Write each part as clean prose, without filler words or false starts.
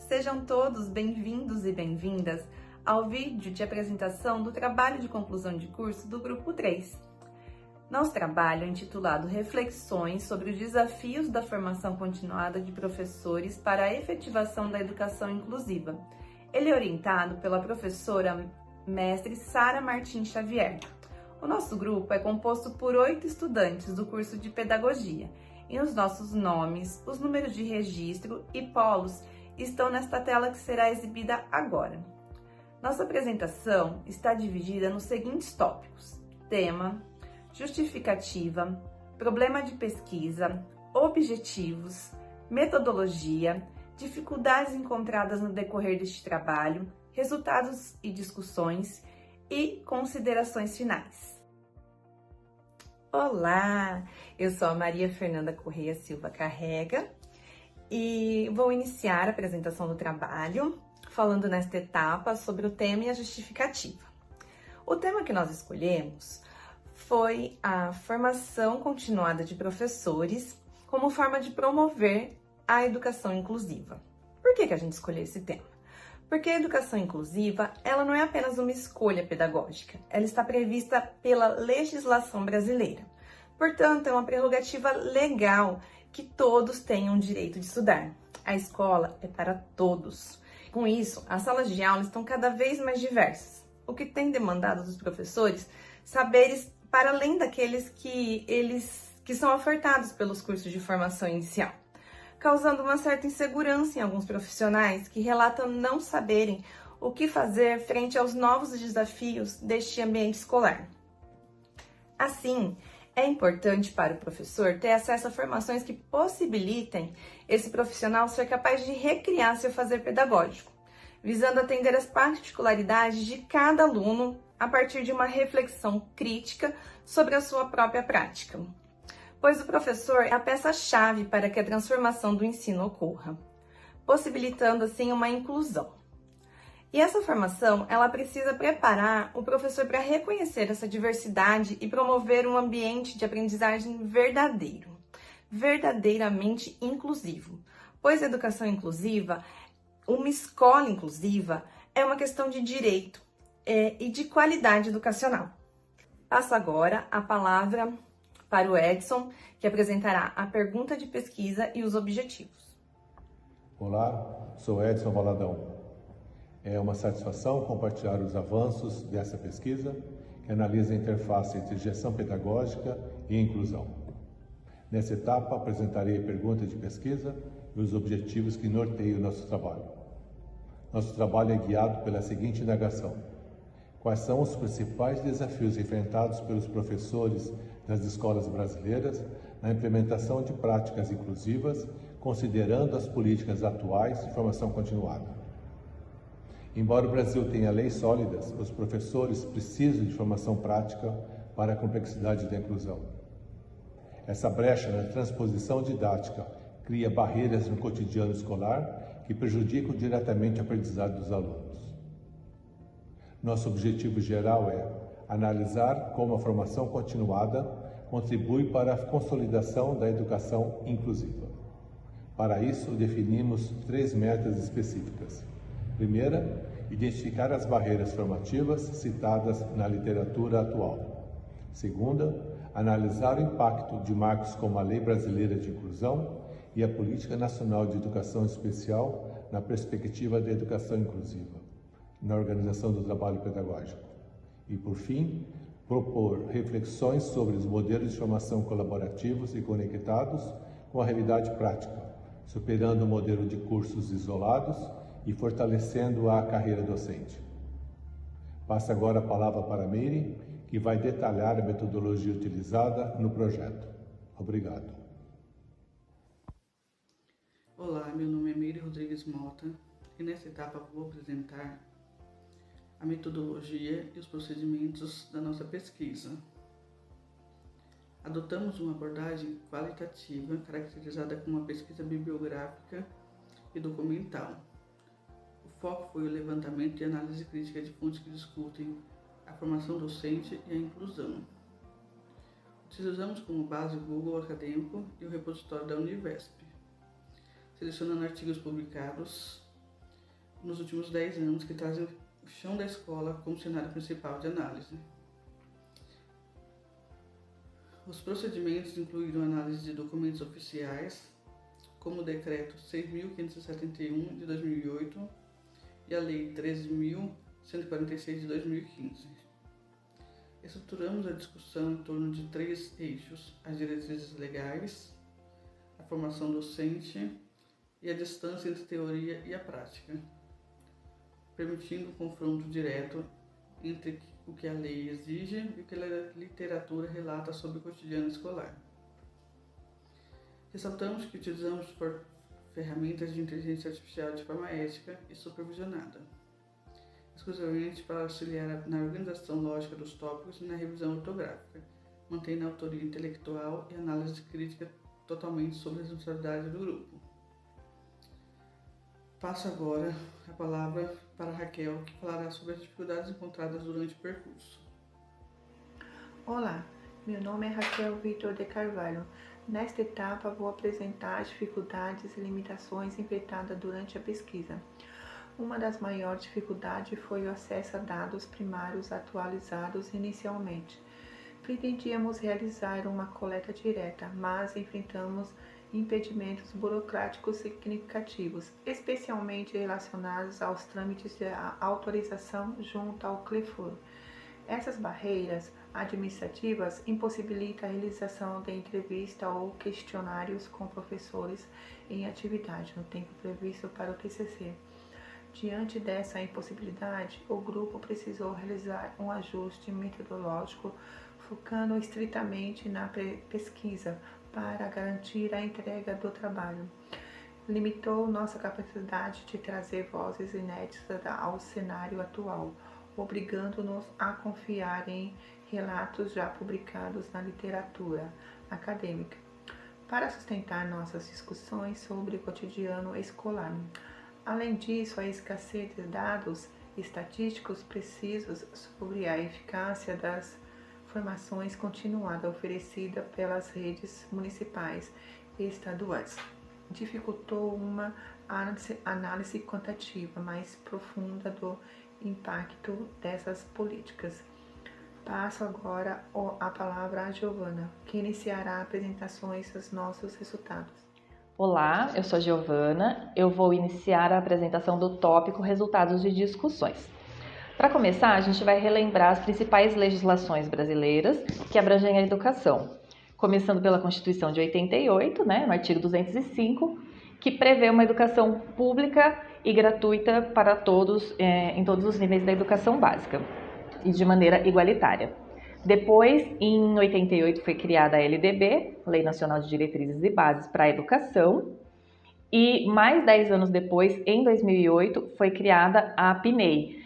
Sejam todos bem-vindos e bem-vindas ao vídeo de apresentação do trabalho de conclusão de curso do Grupo 3. Nosso trabalho é intitulado Reflexões sobre os desafios da formação continuada de professores para a efetivação da educação inclusiva. Ele é orientado pela professora mestre Sara Martins Xavier. O nosso grupo é composto por 8 estudantes do curso de Pedagogia e os nossos nomes, os números de registro e polos estão nesta tela que será exibida agora. Nossa apresentação está dividida nos seguintes tópicos: tema, justificativa, problema de pesquisa, objetivos, metodologia, dificuldades encontradas no decorrer deste trabalho, resultados e discussões e considerações finais. Olá, eu sou a Maria Fernanda Correia Silva Carrega e vou iniciar a apresentação do trabalho falando nesta etapa sobre o tema e a justificativa. O tema que nós escolhemos foi a formação continuada de professores como forma de promover a educação inclusiva. Por que a gente escolheu esse tema? Porque a educação inclusiva, ela não é apenas uma escolha pedagógica, ela está prevista pela legislação brasileira. Portanto, é uma prerrogativa legal que todos tenham o direito de estudar. A escola é para todos. Com isso, as salas de aula estão cada vez mais diversas, o que tem demandado dos professores saberes para além daqueles que são ofertados pelos cursos de formação inicial, causando uma certa insegurança em alguns profissionais que relatam não saberem o que fazer frente aos novos desafios deste ambiente escolar. Assim, é importante para o professor ter acesso a formações que possibilitem esse profissional ser capaz de recriar seu fazer pedagógico, visando atender as particularidades de cada aluno a partir de uma reflexão crítica sobre a sua própria prática, pois o professor é a peça-chave para que a transformação do ensino ocorra, possibilitando assim uma inclusão. E essa formação, ela precisa preparar o professor para reconhecer essa diversidade e promover um ambiente de aprendizagem verdadeiro, verdadeiramente inclusivo, pois a educação inclusiva, uma escola inclusiva, é uma questão de direito e de qualidade educacional. Passo agora a palavra para o Edson, que apresentará a pergunta de pesquisa e os objetivos. Olá, sou Edson Valadão. É uma satisfação compartilhar os avanços dessa pesquisa que analisa a interface entre gestão pedagógica e inclusão. Nessa etapa, apresentarei a pergunta de pesquisa e os objetivos que norteiam o nosso trabalho. Nosso trabalho é guiado pela seguinte indagação: quais são os principais desafios enfrentados pelos professores das escolas brasileiras na implementação de práticas inclusivas, considerando as políticas atuais de formação continuada? Embora o Brasil tenha leis sólidas, os professores precisam de formação prática para a complexidade da inclusão. Essa brecha na transposição didática cria barreiras no cotidiano escolar que prejudicam diretamente o aprendizado dos alunos. Nosso objetivo geral é analisar como a formação continuada contribui para a consolidação da educação inclusiva. Para isso, definimos 3 metas específicas. Primeira, identificar as barreiras formativas citadas na literatura atual. Segunda, analisar o impacto de marcos como a Lei Brasileira de Inclusão e a Política Nacional de Educação Especial na perspectiva da educação inclusiva, na organização do trabalho pedagógico. E, por fim, propor reflexões sobre os modelos de formação colaborativos e conectados com a realidade prática, superando o modelo de cursos isolados e fortalecendo a carreira docente. Passo agora a palavra para a Meire, que vai detalhar a metodologia utilizada no projeto. Obrigado. Olá, meu nome é Meire Rodrigues Mota e nessa etapa vou apresentar a metodologia e os procedimentos da nossa pesquisa. Adotamos uma abordagem qualitativa caracterizada como uma pesquisa bibliográfica e documental. O foco foi o levantamento e análise crítica de fontes que discutem a formação docente e a inclusão. Utilizamos como base o Google Acadêmico e o repositório da Univesp, selecionando artigos publicados nos últimos 10 anos que trazem o chão da escola como cenário principal de análise. Os procedimentos incluíram análise de documentos oficiais, como o Decreto 6.571 de 2008 e a Lei 13.146 de 2015. Estruturamos a discussão em torno de 3 eixos: as diretrizes legais, a formação docente e a distância entre teoria e a prática, permitindo o confronto direto entre o que a lei exige e o que a literatura relata sobre o cotidiano escolar. Ressaltamos que utilizamos ferramentas de inteligência artificial de forma ética e supervisionada, exclusivamente para auxiliar na organização lógica dos tópicos e na revisão ortográfica, mantendo a autoria intelectual e análise crítica totalmente sob a responsabilidade do grupo. Passo agora a palavra para a Raquel, que falará sobre as dificuldades encontradas durante o percurso. Olá, meu nome é Raquel Vitor de Carvalho. Nesta etapa vou apresentar as dificuldades e limitações enfrentadas durante a pesquisa. Uma das maiores dificuldades foi o acesso a dados primários atualizados inicialmente. Pretendíamos realizar uma coleta direta, mas enfrentamos impedimentos burocráticos significativos, especialmente relacionados aos trâmites de autorização junto ao CLEFUR. Essas barreiras administrativas impossibilitam a realização de entrevista ou questionários com professores em atividade no tempo previsto para o TCC. Diante dessa impossibilidade, o grupo precisou realizar um ajuste metodológico focando estritamente na pesquisa para garantir a entrega do trabalho. Limitou nossa capacidade de trazer vozes inéditas ao cenário atual, obrigando-nos a confiar em relatos já publicados na literatura acadêmica, para sustentar nossas discussões sobre o cotidiano escolar. Além disso, a escassez de dados estatísticos precisos sobre a eficácia das formações continuada oferecida pelas redes municipais e estaduais dificultou uma análise quantitativa mais profunda do impacto dessas políticas. Passo agora a palavra a Giovana, que iniciará apresentações dos nossos resultados. Olá, eu sou a Giovana. Eu vou iniciar a apresentação do tópico Resultados de Discussões. Para começar, a gente vai relembrar as principais legislações brasileiras que abrangem a educação, começando pela Constituição de 88, no artigo 205, que prevê uma educação pública e gratuita para todos, em todos os níveis da educação básica e de maneira igualitária. Depois, em 88, foi criada a LDB, Lei Nacional de Diretrizes e Bases para a Educação, e mais 10 anos depois, em 2008, foi criada a PNEI,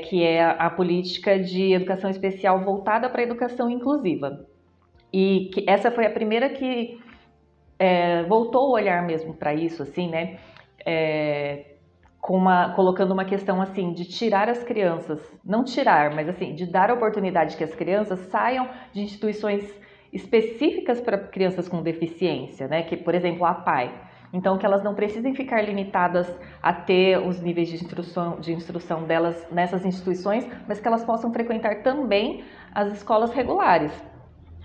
que é a Política de Educação Especial voltada para a educação inclusiva. E que essa foi a primeira que voltou o olhar mesmo para isso, assim, colocando uma questão assim de tirar as crianças, não tirar, mas assim, de dar a oportunidade que as crianças saiam de instituições específicas para crianças com deficiência, que, por exemplo, a PAI. Então, que elas não precisem ficar limitadas a ter os níveis de instrução delas nessas instituições, mas que elas possam frequentar também as escolas regulares,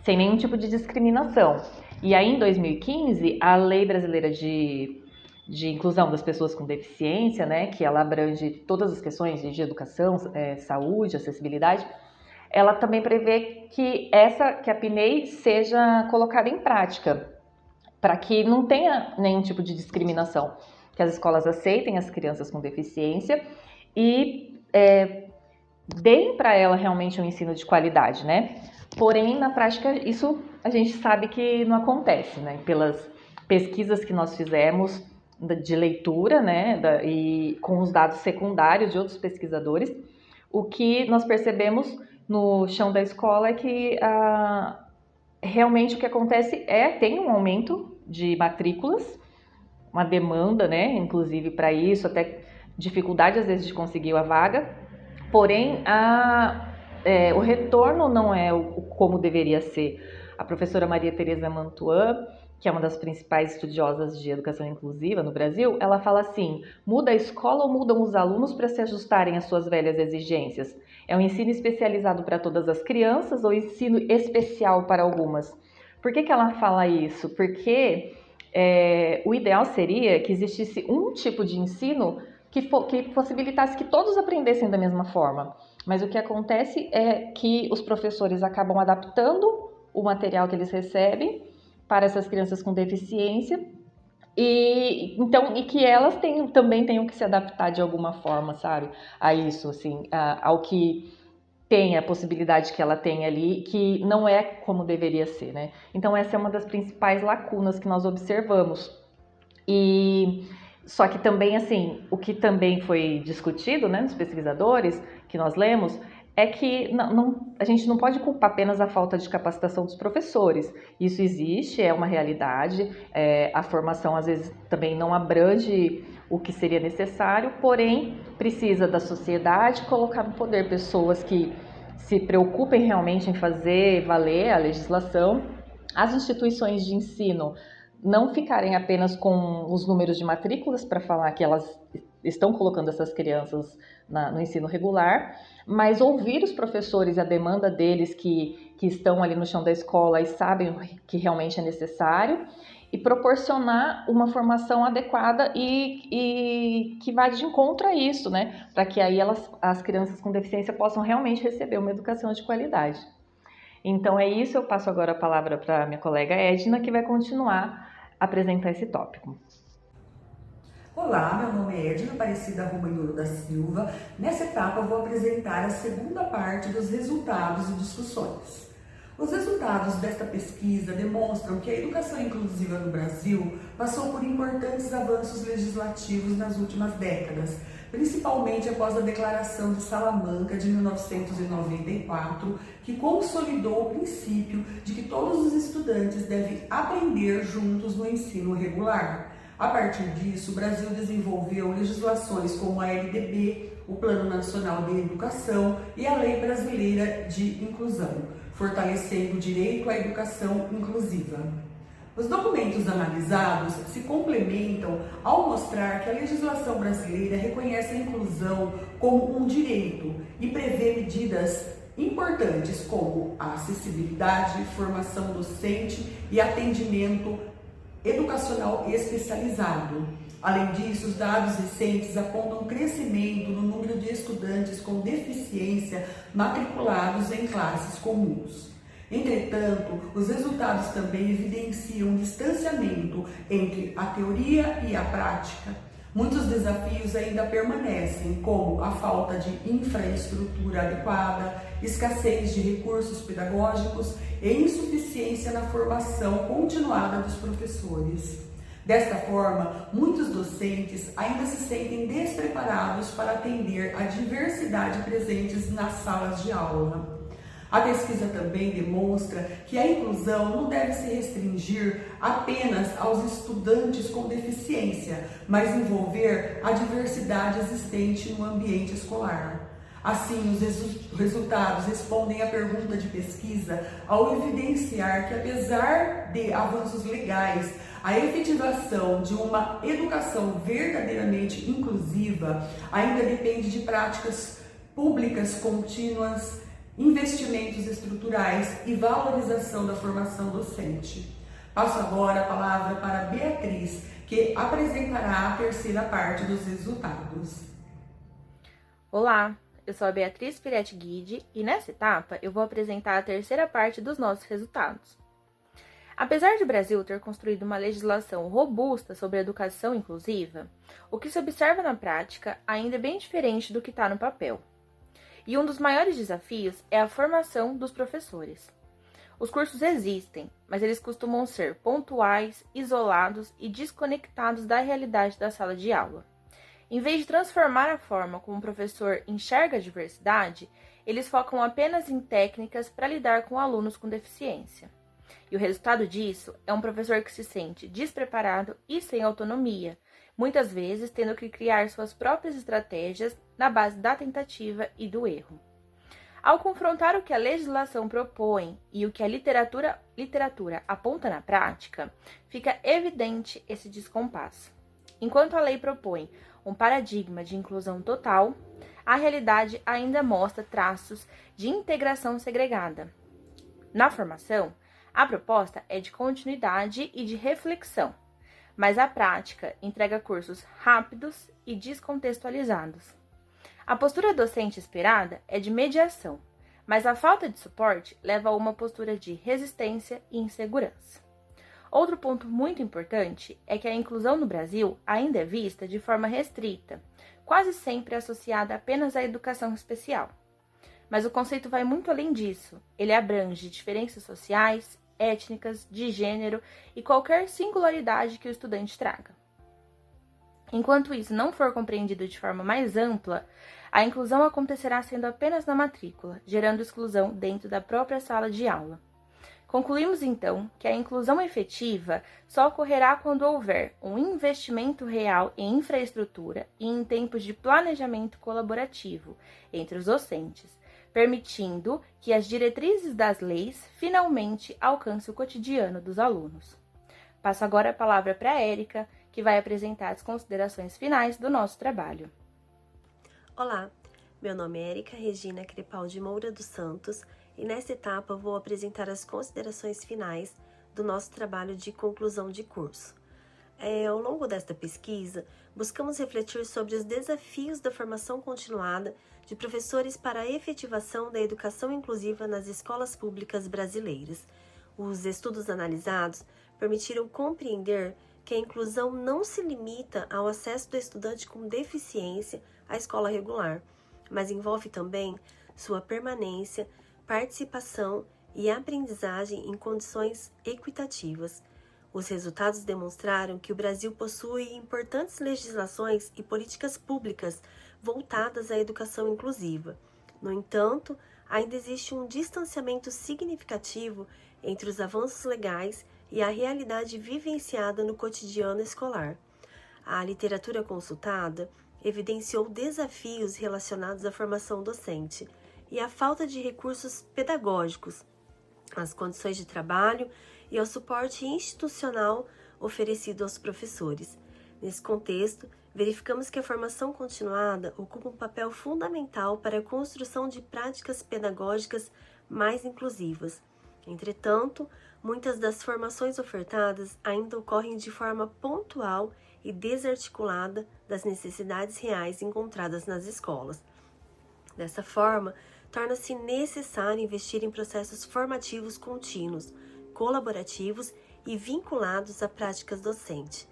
sem nenhum tipo de discriminação. E aí, em 2015, a Lei Brasileira de Inclusão das Pessoas com Deficiência, que ela abrange todas as questões de educação, saúde, acessibilidade, ela também prevê que a PNEI seja colocada em prática, para que não tenha nenhum tipo de discriminação, que as escolas aceitem as crianças com deficiência e deem para ela realmente um ensino de qualidade, Porém, na prática, isso a gente sabe que não acontece, Pelas pesquisas que nós fizemos de leitura, e com os dados secundários de outros pesquisadores, o que nós percebemos no chão da escola é que realmente o que acontece tem um aumento de matrículas, uma demanda, inclusive para isso, até dificuldade às vezes de conseguir a vaga, porém o retorno não é como deveria ser. A professora Maria Tereza Mantuan, que é uma das principais estudiosas de educação inclusiva no Brasil, ela fala assim: muda a escola ou mudam os alunos para se ajustarem às suas velhas exigências? É um ensino especializado para todas as crianças ou ensino especial para algumas? Por que ela fala isso? Porque o ideal seria que existisse um tipo de ensino que possibilitasse que todos aprendessem da mesma forma. Mas o que acontece é que os professores acabam adaptando o material que eles recebem para essas crianças com deficiência e que elas também tenham que se adaptar de alguma forma, sabe? A isso, assim, ao que tem a possibilidade que ela tem ali, que não é como deveria ser, né? Então essa é uma das principais lacunas que nós observamos. E só que também, assim, o que também foi discutido, né, nos pesquisadores que nós lemos, é que a gente não pode culpar apenas a falta de capacitação dos professores. Isso existe, é uma realidade, a formação às vezes também não abrange o que seria necessário, porém precisa da sociedade colocar no poder pessoas que se preocupem realmente em fazer valer a legislação, as instituições de ensino não ficarem apenas com os números de matrículas para falar que elas estão colocando essas crianças no ensino regular, mas ouvir os professores e a demanda deles que estão ali no chão da escola e sabem que realmente é necessário, e proporcionar uma formação adequada e que vá de encontro a isso, né? Para que aí as crianças com deficiência possam realmente receber uma educação de qualidade. Então é isso, eu passo agora a palavra para minha colega Edna, que vai continuar a apresentar esse tópico. Olá, meu nome é Edna Aparecida Romagnolo da Silva. Nessa etapa eu vou apresentar a segunda parte dos resultados e discussões. Os resultados desta pesquisa demonstram que a educação inclusiva no Brasil passou por importantes avanços legislativos nas últimas décadas, principalmente após a Declaração de Salamanca de 1994, que consolidou o princípio de que todos os estudantes devem aprender juntos no ensino regular. A partir disso, o Brasil desenvolveu legislações como a LDB, o Plano Nacional de Educação e a Lei Brasileira de Inclusão, fortalecendo o direito à educação inclusiva. Os documentos analisados se complementam ao mostrar que a legislação brasileira reconhece a inclusão como um direito e prevê medidas importantes como a acessibilidade, formação docente e atendimento educacional especializado. Além disso, os dados recentes apontam um crescimento no número de estudantes com deficiência matriculados em classes comuns. Entretanto, os resultados também evidenciam um distanciamento entre a teoria e a prática. Muitos desafios ainda permanecem, como a falta de infraestrutura adequada, escassez de recursos pedagógicos e insuficiência na formação continuada dos professores. Desta forma, muitos docentes ainda se sentem despreparados para atender a diversidade presentes nas salas de aula. A pesquisa também demonstra que a inclusão não deve se restringir apenas aos estudantes com deficiência, mas envolver a diversidade existente no ambiente escolar. Assim, os resultados respondem à pergunta de pesquisa ao evidenciar que, apesar de avanços legais, a efetivação de uma educação verdadeiramente inclusiva ainda depende de práticas públicas contínuas, investimentos estruturais e valorização da formação docente. Passo agora a palavra para Beatriz, que apresentará a terceira parte dos resultados. Olá, eu sou a Beatriz Piretti Guide e nessa etapa eu vou apresentar a terceira parte dos nossos resultados. Apesar de o Brasil ter construído uma legislação robusta sobre a educação inclusiva, o que se observa na prática ainda é bem diferente do que está no papel. E um dos maiores desafios é a formação dos professores. Os cursos existem, mas eles costumam ser pontuais, isolados e desconectados da realidade da sala de aula. Em vez de transformar a forma como o professor enxerga a diversidade, eles focam apenas em técnicas para lidar com alunos com deficiência. E o resultado disso é um professor que se sente despreparado e sem autonomia, muitas vezes tendo que criar suas próprias estratégias na base da tentativa e do erro. Ao confrontar o que a legislação propõe e o que a literatura aponta na prática, fica evidente esse descompasso. Enquanto a lei propõe um paradigma de inclusão total, a realidade ainda mostra traços de integração segregada. Na formação, a proposta é de continuidade e de reflexão, mas a prática entrega cursos rápidos e descontextualizados. A postura docente esperada é de mediação, mas a falta de suporte leva a uma postura de resistência e insegurança. Outro ponto muito importante é que a inclusão no Brasil ainda é vista de forma restrita, quase sempre associada apenas à educação especial. Mas o conceito vai muito além disso. Ele abrange diferenças sociais, étnicas, de gênero e qualquer singularidade que o estudante traga. Enquanto isso não for compreendido de forma mais ampla, a inclusão acontecerá sendo apenas na matrícula, gerando exclusão dentro da própria sala de aula. Concluímos, então, que a inclusão efetiva só ocorrerá quando houver um investimento real em infraestrutura e em tempos de planejamento colaborativo entre os docentes, permitindo que as diretrizes das leis finalmente alcancem o cotidiano dos alunos. Passo agora a palavra para a Érica, que vai apresentar as considerações finais do nosso trabalho. Olá, meu nome é Érica Regina Crepaldi Moura dos Santos e nesta etapa vou apresentar as considerações finais do nosso trabalho de conclusão de curso. Ao longo desta pesquisa, buscamos refletir sobre os desafios da formação continuada de professores para a efetivação da educação inclusiva nas escolas públicas brasileiras. Os estudos analisados permitiram compreender que a inclusão não se limita ao acesso do estudante com deficiência à escola regular, mas envolve também sua permanência, participação e aprendizagem em condições equitativas. Os resultados demonstraram que o Brasil possui importantes legislações e políticas públicas voltadas à educação inclusiva. No entanto, ainda existe um distanciamento significativo entre os avanços legais e a realidade vivenciada no cotidiano escolar. A literatura consultada evidenciou desafios relacionados à formação docente e à falta de recursos pedagógicos, às condições de trabalho e ao suporte institucional oferecido aos professores. Nesse contexto, verificamos que a formação continuada ocupa um papel fundamental para a construção de práticas pedagógicas mais inclusivas. Entretanto, muitas das formações ofertadas ainda ocorrem de forma pontual e desarticulada das necessidades reais encontradas nas escolas. Dessa forma, torna-se necessário investir em processos formativos contínuos, colaborativos e vinculados a práticas docentes.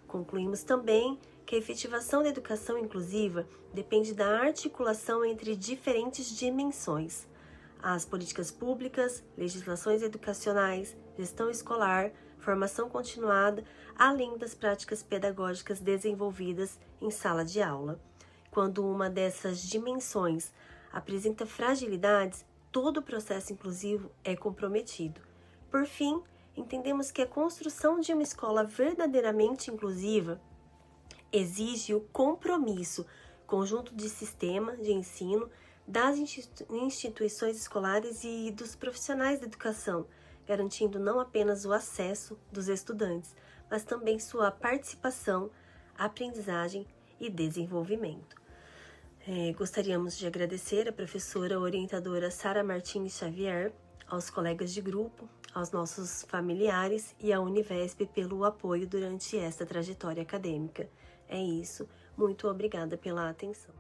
Concluímos também que a efetivação da educação inclusiva depende da articulação entre diferentes dimensões: as políticas públicas, legislações educacionais, gestão escolar, formação continuada, além das práticas pedagógicas desenvolvidas em sala de aula. Quando uma dessas dimensões apresenta fragilidades, todo o processo inclusivo é comprometido. Por fim, entendemos que a construção de uma escola verdadeiramente inclusiva exige o compromisso conjunto de sistema de ensino, das instituições escolares e dos profissionais da educação, garantindo não apenas o acesso dos estudantes, mas também sua participação, aprendizagem e desenvolvimento. Gostaríamos de agradecer à professora orientadora Sara Martins Xavier, aos colegas de grupo, aos nossos familiares e à Univesp pelo apoio durante esta trajetória acadêmica. É isso. Muito obrigada pela atenção.